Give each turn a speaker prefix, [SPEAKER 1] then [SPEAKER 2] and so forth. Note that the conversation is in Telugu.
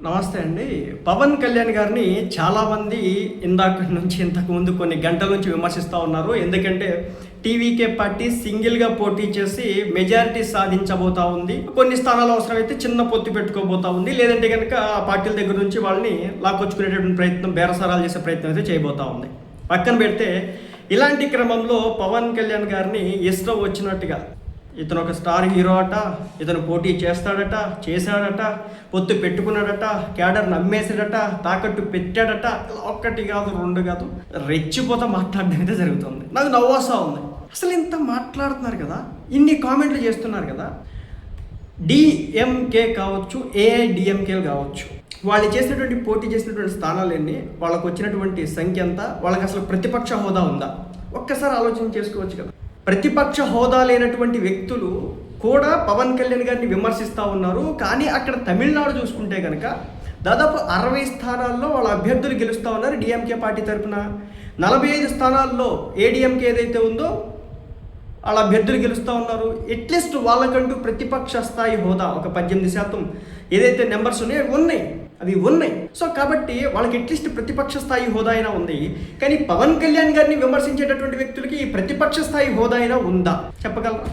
[SPEAKER 1] నమస్తే అండి. పవన్ కళ్యాణ్ గారిని చాలామంది ఇందాక నుంచి ఇంతకుముందు కొన్ని గంటల నుంచి విమర్శిస్తూ ఉన్నారు. ఎందుకంటే టీవీకే పార్టీ సింగిల్గా పోటీ చేసి మెజారిటీ సాధించబోతా ఉంది. కొన్ని స్థానాలు అవసరమైతే చిన్న పొత్తు పెట్టుకోబోతా ఉంది. లేదంటే కనుక ఆ పార్టీల దగ్గర నుంచి వాళ్ళని లాక్కొచ్చుకునేటటువంటి ప్రయత్నం, బేరసారాలు చేసే ప్రయత్నం అయితే చేయబోతా ఉంది. పక్కన పెడితే ఇలాంటి క్రమంలో పవన్ కళ్యాణ్ గారిని ఇష్టం వచ్చినట్టుగా ఇతను ఒక స్టార్ హీరో అట, ఇతను పోటీ చేస్తాడట, చేశాడట, పొత్తు పెట్టుకున్నాడట, క్యాడర్ నమ్మేసాడట, తాకట్టు పెట్టాడట, ఒక్కటి కాదు రెండు కాదు రెచ్చిపోతా మాట్లాడడం అయితే జరుగుతుంది. నాకు నవ్వొస్తా ఉంది. అసలు ఇంత మాట్లాడుతున్నారు కదా, ఇన్ని కామెంట్లు చేస్తున్నారు కదా, డిఎంకే కావచ్చు, ఏఐడిఎంకేలు కావచ్చు, వాళ్ళు చేసినటువంటి పోటీ చేసినటువంటి స్థానాలు ఎన్ని, వాళ్ళకు వచ్చినటువంటి సంఖ్య ఎంత, వాళ్ళకి అసలు ప్రతిపక్ష హోదా ఉందా, ఒక్కసారి ఆలోచన చేసుకోవచ్చు కదా. ప్రతిపక్ష హోదా లేనటువంటి వ్యక్తులు కూడా పవన్ కళ్యాణ్ గారిని విమర్శిస్తూ ఉన్నారు. కానీ అక్కడ తమిళనాడు చూసుకుంటే కనుక దాదాపు 60 స్థానాల్లో వాళ్ళ అభ్యర్థులు గెలుస్తూ ఉన్నారు డిఎంకే పార్టీ తరఫున. 45 స్థానాల్లో ఏడిఎంకే ఏదైతే ఉందో వాళ్ళ అభ్యర్థులు గెలుస్తూ ఉన్నారు. అట్లీస్ట్ వాళ్ళకంటూ ప్రతిపక్ష స్థాయి హోదా ఒక 18% ఏదైతే నెంబర్స్ ఉన్నాయో అవి ఉన్నాయి. సో కాబట్టి వాళ్ళకి అట్లీస్ట్ ప్రతిపక్ష స్థాయి హోదా అయినా ఉంది. కానీ పవన్ కళ్యాణ్ గారిని విమర్శించేటటువంటి వ్యక్తులకి ఈ ప్రతిపక్ష స్థాయి హోదా అయినా ఉందా చెప్పగలరా?